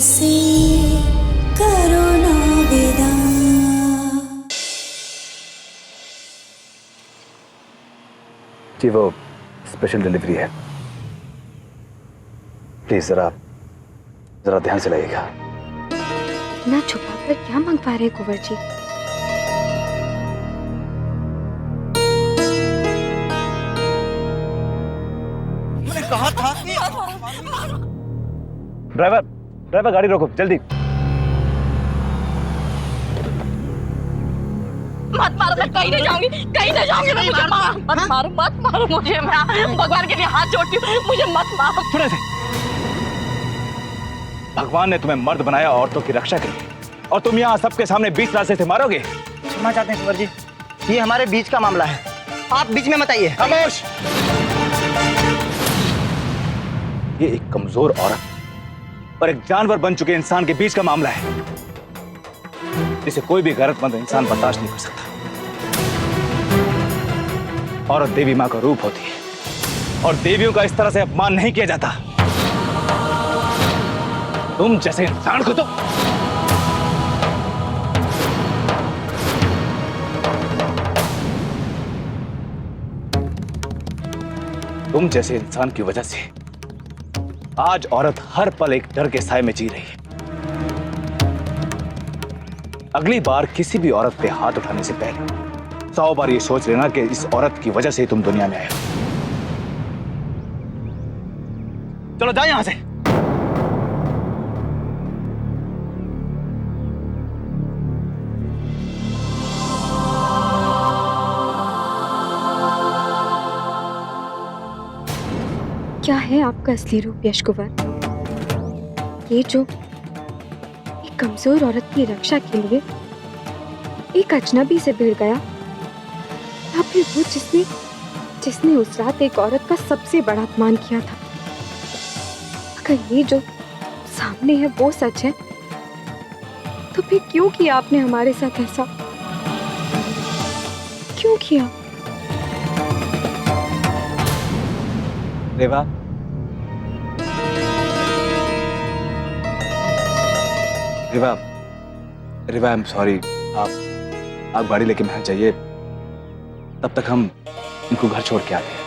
से करो ना विदा। जी वो स्पेशल डिलीवरी है, प्लीज जरा ध्यान से लाइएगा। ना छुपाकर क्या मंगवा रहे कुंवर जी? मैंने कहा था कि ड्राइवर गाड़ी रोको जल्दी। मत मारो, मैं कहीं नहीं जाऊंगी, कहीं नहीं जाऊंगी मैं। मुझे मत मारो मुझे, मैं भगवान के लिए हाथ जोड़ती हूँ, मुझे मत मारो। थोड़े से भगवान ने तुम्हें मर्द बनाया औरतों की रक्षा के लिए, और तुम यहाँ सबके सामने बीच रास्ते से मारोगे? क्षमा चाहते हैं कुंवर जी, ये हमारे बीच का मामला है, आप बीच में मत आइए। खामोश! ये एक कमजोर औरत और एक जानवर बन चुके इंसान के बीच का मामला है, जिसे कोई भी गैरतमंद इंसान बर्दाश्त नहीं कर सकता। औरत देवी मां का रूप होती है और देवियों का इस तरह से अपमान नहीं किया जाता। तुम जैसे इंसान को तुम जैसे इंसान की वजह से आज औरत हर पल एक डर के साए में जी रही है। अगली बार किसी भी औरत पे हाथ उठाने से पहले 100 बार ये सोच लेना कि इस औरत की वजह से तुम दुनिया में आए हो। चलो जाओ यहां से। क्या है आपका असली रूप यश कुंवर? ये जो एक कमजोर औरत की रक्षा के लिए एक अजनबी से भिड़ गया, या फिर वो जिसने उस रात एक औरत का सबसे बड़ा अपमान किया था? अगर ये जो सामने है वो सच है, तो फिर क्यों किया आपने हमारे साथ ऐसा? क्यों किया? रेवा, आई एम सॉरी। आप गाड़ी लेके महल जाइए, तब तक हम इनको घर छोड़ के आते हैं।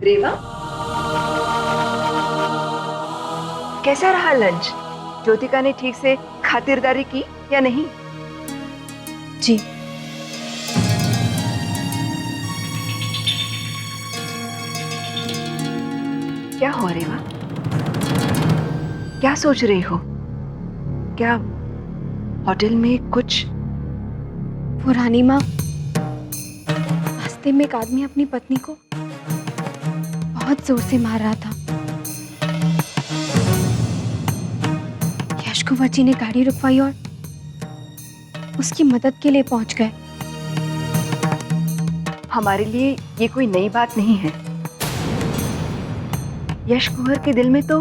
रेवा, कैसा रहा लंच? ज्योतिका ने ठीक से खातिरदारी की या नहीं? जी, क्या हो रेवा? क्या सोच रही हो? क्या होटल में कुछ? वो रानी माँ, रास्ते में एक आदमी अपनी पत्नी को बहुत जोर से मार रहा था। यश कुंवर जी ने गाड़ी रुकवाई और उसकी मदद के लिए पहुंच गए। हमारे लिए ये कोई नई बात नहीं है। यश कुंवर के दिल में तो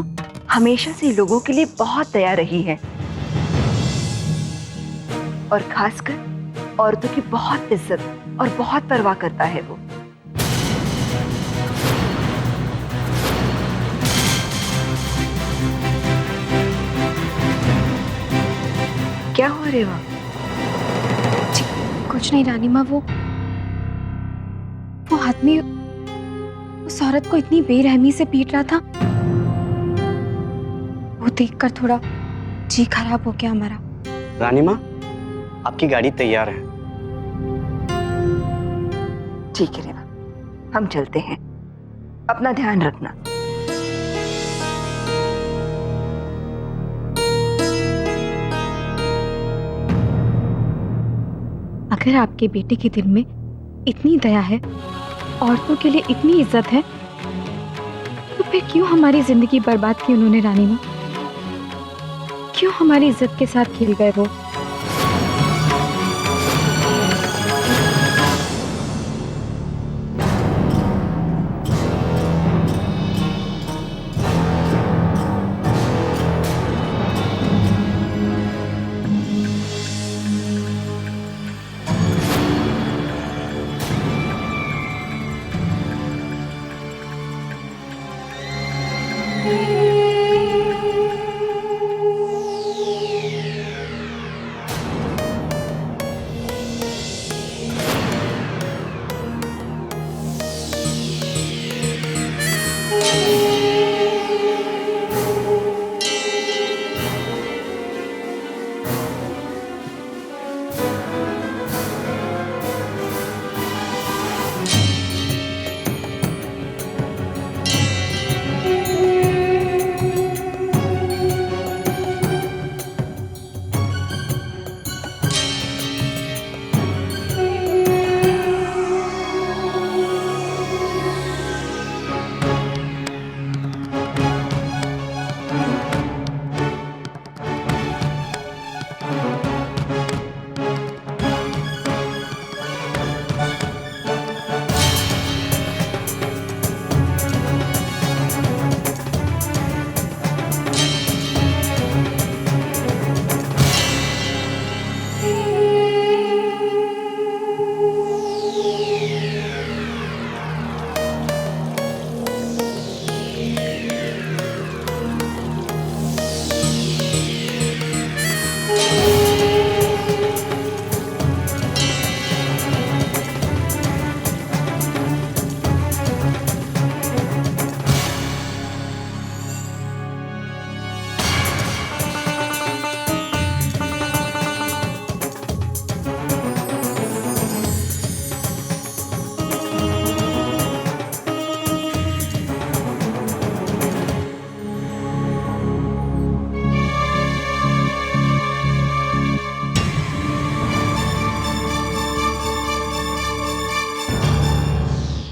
हमेशा से लोगों के लिए बहुत दया रही है, और खासकर औरतों की बहुत इज्जत और बहुत परवाह करता है वो। क्या हो रेवा? कुछ नहीं रानी माँ, वो आदमी उस औरत को इतनी बेरहमी से पीट रहा था, वो देखकर थोड़ा जी खराब हो गया हमारा। रानी माँ, आपकी गाड़ी तैयार है। ठीक है रेवा, हम चलते हैं। अपना ध्यान रखना। अगर आपके बेटे के दिल में इतनी दया है, औरतों के लिए इतनी इज्जत है, तो फिर क्यों हमारी जिंदगी बर्बाद की उन्होंने रानी माँ? क्यों हमारी इज्जत के साथ खेल गए वो?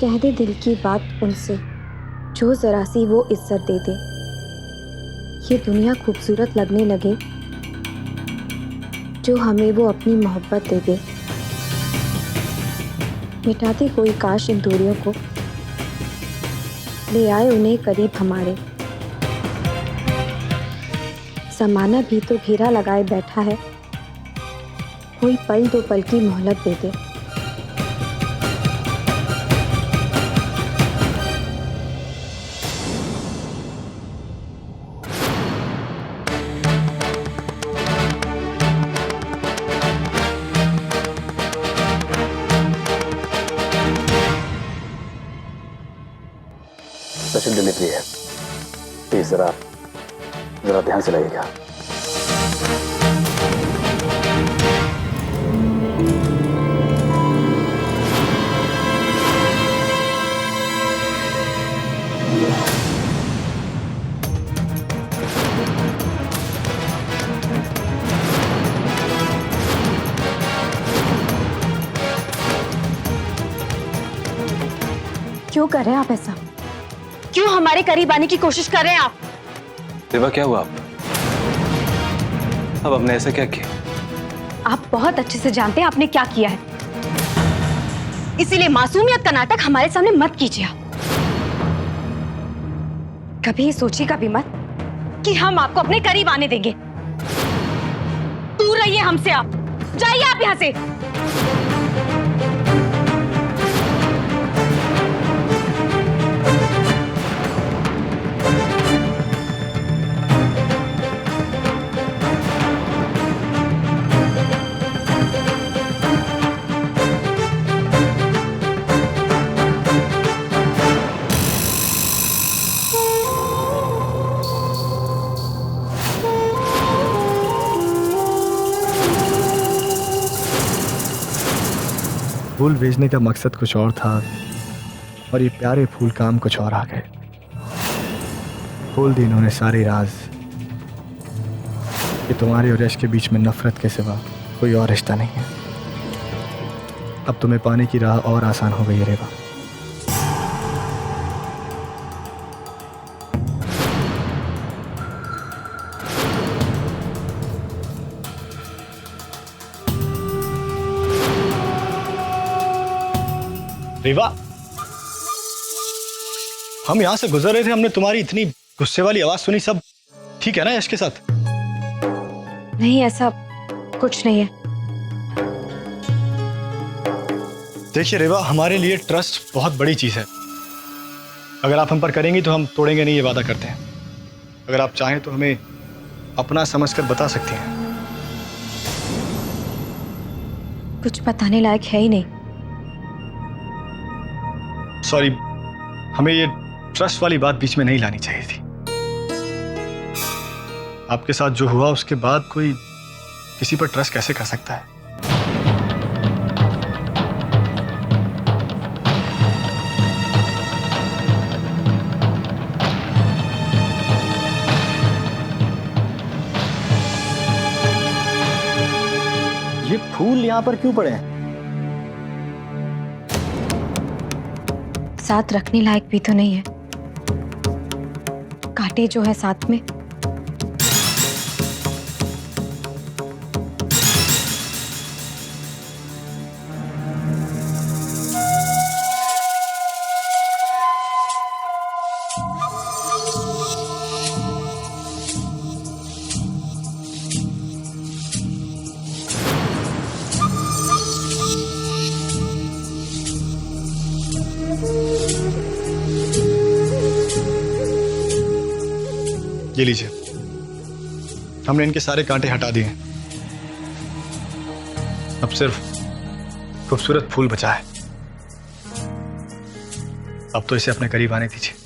कह दे दिल की बात उनसे, जो जरा सी वो इज्जत दे दे। ये दुनिया खूबसूरत लगने लगे, जो हमें वो अपनी मोहब्बत दे दे। मिटाते कोई काश इन दूरियों को, ले आए उन्हें करीब हमारे। ज़माना भी तो घेरा लगाए बैठा है, कोई पल दो पल की मोहलत दे दे। स्पेशल डिलीवरी है, प्लीज जरा ध्यान से लाइएगा। क्यों कर रहे हैं आप ऐसा? क्यों हमारे करीब आने की कोशिश कर रहे हैं आप? रिवा, क्या हुआ आप? अब आपने ऐसा क्या किया? आप बहुत अच्छे से जानते हैं आपने क्या किया है, इसीलिए मासूमियत का नाटक हमारे सामने मत कीजिए आप। कभी सोचिएगा भी मत कि हम आपको अपने करीब आने देंगे। दूर रहिए हमसे, आप जाइए आप यहां से। फूल भेजने का मकसद कुछ और था और ये प्यारे फूल काम कुछ और आ गए। खोल दी इन्होंने सारे राज कि तुम्हारे और यश के बीच में नफरत के सिवा कोई और रिश्ता नहीं है। अब तुम्हें पाने की राह और आसान हो गई है रेवा। रेवा, हम यहां से गुजर रहे थे, हमने तुम्हारी इतनी गुस्से वाली आवाज सुनी। सब ठीक है ना यश के साथ? नहीं, ऐसा कुछ नहीं है। देखिए रेवा, हमारे लिए ट्रस्ट बहुत बड़ी चीज है। अगर आप हम पर करेंगी तो हम तोड़ेंगे नहीं, ये वादा करते हैं। अगर आप चाहें तो हमें अपना समझकर बता सकती हैं। कुछ बताने लायक है ही नहीं। सॉरी, हमें ये ट्रस्ट वाली बात बीच में नहीं लानी चाहिए थी। आपके साथ जो हुआ उसके बाद कोई किसी पर ट्रस्ट कैसे कर सकता है? ये फूल यहाँ पर क्यों पड़े हैं? साथ रखने लायक भी तो नहीं है। कांटे जो है साथ में। ये लीजिए, हमने इनके सारे कांटे हटा दिए। अब सिर्फ खूबसूरत फूल बचा है। अब तो इसे अपने करीब आने दीजिए।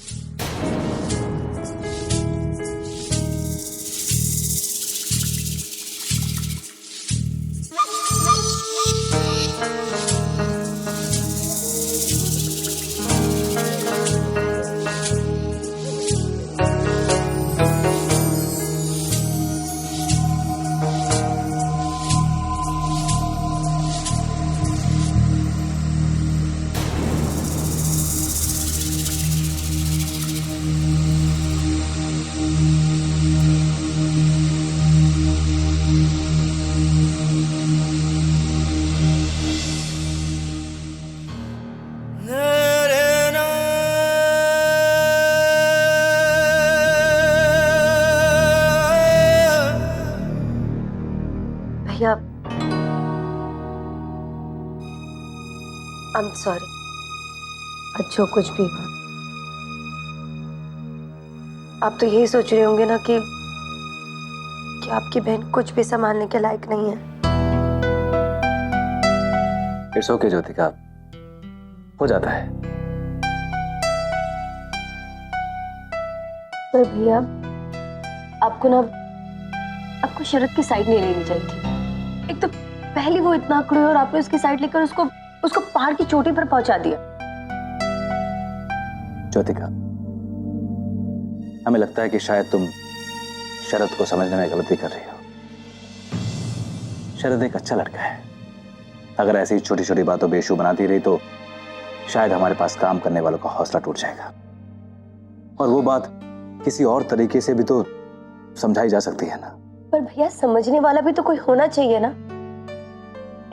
I am sorry. जो कुछ भी हुआ, आप तो यही सोच रहे होंगे ना कि आपकी बहन कुछ भी संभालने के लायक नहीं है। इट्स ओके ज्योतिका, हो जाता है। पर भैया, आपको शरद की साइड नहीं लेनी चाहिए थी। एक तो पहले वो इतना अकड़ी और आपने उसकी साइड लेकर उसको पहाड़ की चोटी पर पहुंचा दिया। ज्योतिका, हमें लगता है कि शायद तुम शरद को समझने में गलती कर रही हो। शरद एक अच्छा लड़का है। अगर ऐसी छोटी छोटी बातों पे इशू बनाती रही तो शायद हमारे पास काम करने वालों का हौसला टूट जाएगा, और वो बात किसी और तरीके से भी तो समझाई जा सकती है ना। पर भैया, समझने वाला भी तो कोई होना चाहिए ना।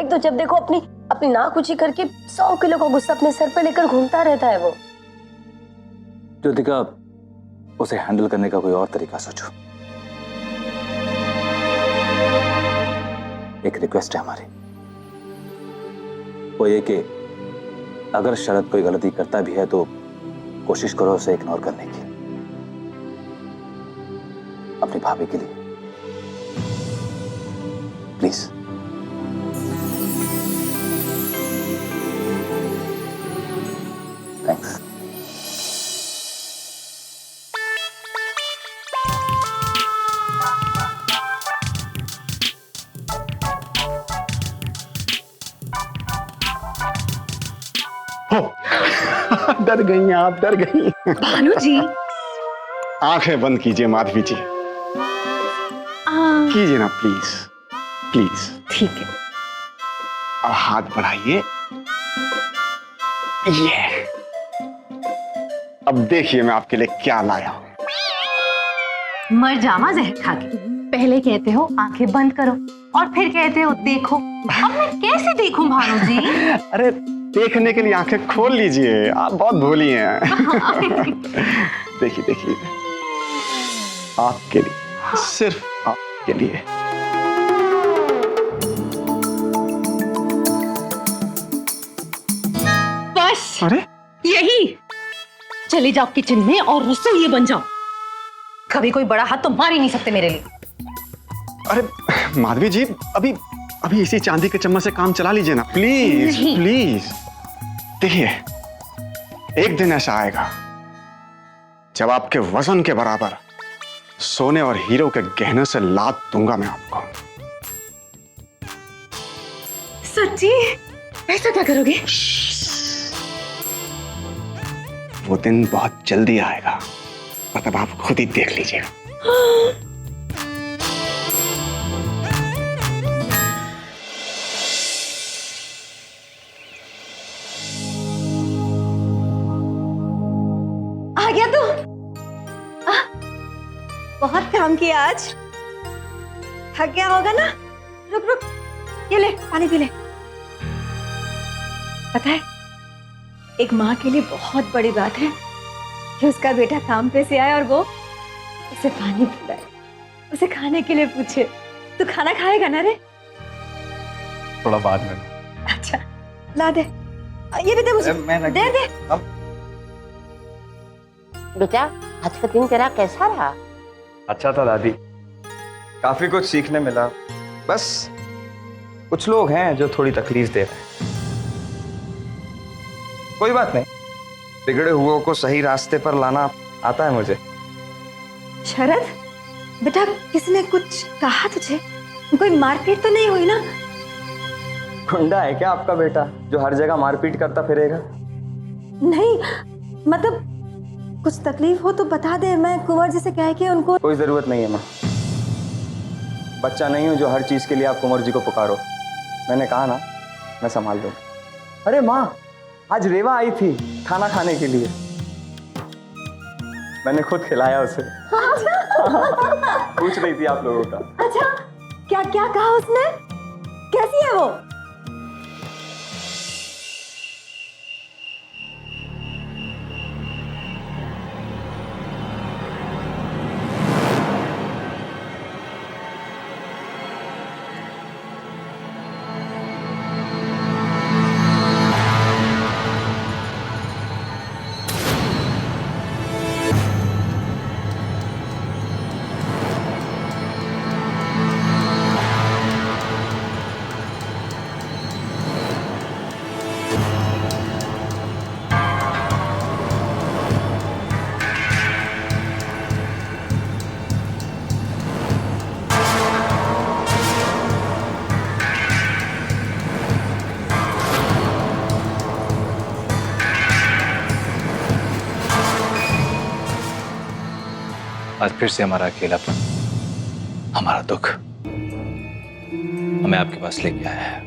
एक तो जब देखो अपनी नाक ऊंची करके 100 किलो का गुस्सा अपने सर पे लेकर घूमता रहता है वो। ज्योतिका, उसे हैंडल करने का कोई और तरीका सोचो। एक रिक्वेस्ट है हमारी, वो ये कि अगर शरद कोई गलती करता भी है तो कोशिश करो उसे इग्नोर करने की, अपनी भाभी के लिए, प्लीज। थैंक्स। डर गई आप, डर गई। भानु जी, आंखें बंद कीजिए माधवी जी, कीजिए ना प्लीज प्लीज। ठीक है। अब हाथ बढ़ाइए, ये अब देखिए मैं आपके लिए क्या लाया हूं। मर जावा जहर खा के। पहले कहते हो आंखें बंद करो और फिर कहते हो देखो। अब मैं कैसे देखूं भानु जी? अरे देखने के लिए आंखें खोल लीजिए, आप बहुत भोली हैं। देखिए देखिए, आपके लिए, सिर्फ आपके लिए। बस अरे यही, चले जाओ किचन में और रसोइये बन जाओ। कभी कोई बड़ा हाथ तो मार ही नहीं सकते मेरे लिए। अरे माधवी जी, अभी अभी इसी चांदी के चम्मच से काम चला लीजिए ना प्लीज प्लीज। देखिए, एक दिन ऐसा आएगा जब आपके वजन के बराबर सोने और हीरो के गहने से लाद दूंगा मैं आपको। सच्ची? ऐसा क्या करोगे? वो दिन बहुत जल्दी आएगा, मतलब आप खुद ही देख लीजिएगा। आ गया तू? बहुत काम किया आज। थक गया होगा ना? रुक रुक, ये ले पानी पी ले। पता है, एक माँ के लिए बहुत बड़ी बात है कि उसका बेटा काम पे से आए और वो उसे पानी पिलाए, उसे खाने के लिए पूछे। तू खाना खाएगा ना रे? थोड़ा बाद में। अच्छा, ला दे। ये भी दे मुझे। दे दे। बेटा, आज का दिन तेरा कैसा रहा? अच्छा था दादी, काफी कुछ सीखने मिला। बस कुछ लोग हैं जो थोड़ी तकलीफ दे रहे हैं। कोई बात नहीं, बिगड़े हुओं को सही रास्ते पर लाना आता है मुझे। शरद बेटा, किसने कुछ कहा तुझे? कोई मारपीट तो नहीं हुई ना? गुंडा है क्या आपका बेटा जो हर जगह मारपीट करता फिरेगा? नहीं, मतलब कुछ तकलीफ हो तो बता दे, मैं कुंवर जी से कह के उनको। कोई जरूरत नहीं है माँ, बच्चा नहीं हूं जो हर चीज के लिए आप कुंवर जी को पुकारो। मैंने कहा ना, मैं संभाल लूँ। अरे माँ, आज रेवा आई थी खाना खाने के लिए, मैंने खुद खिलाया उसे। पूछ रही थी आप लोगों का। अच्छा, क्या क्या कहा उसने? कैसी है वो? आज फिर से हमारा अकेलापन, हमारा दुख हमें आपके पास लेके आया है।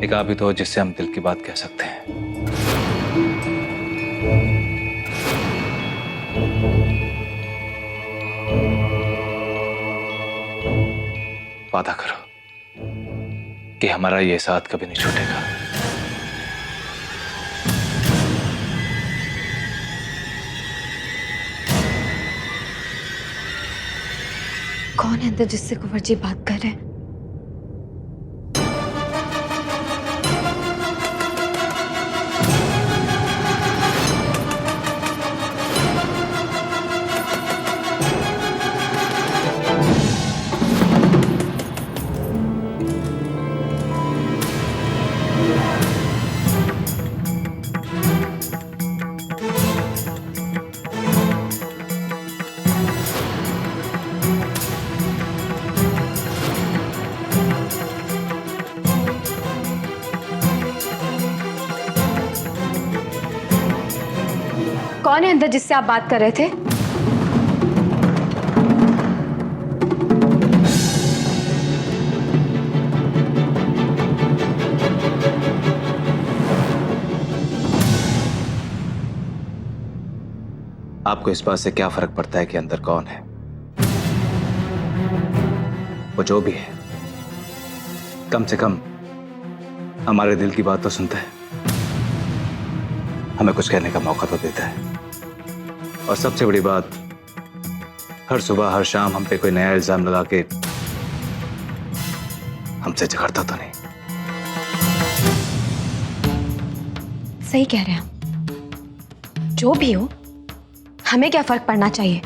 एक आप ही तो हो जिससे हम दिल की बात कह सकते हैं। वादा करो कि हमारा ये साथ कभी नहीं छूटेगा। कौन है अंदर जिससे कुंवर जी बात कर रहे हैं? कौन है अंदर जिससे आप बात कर रहे थे? आपको इस बात से क्या फर्क पड़ता है कि अंदर कौन है? वो जो भी है, कम से कम हमारे दिल की बात तो सुनता है, हमें कुछ कहने का मौका तो देता है। और सबसे बड़ी बात, हर सुबह हर शाम हम पे कोई नया इल्जाम लगा के हमसे झगड़ता तो नहीं। सही कह रहे हैं आप। जो भी हो, हमें क्या फर्क पड़ना चाहिए?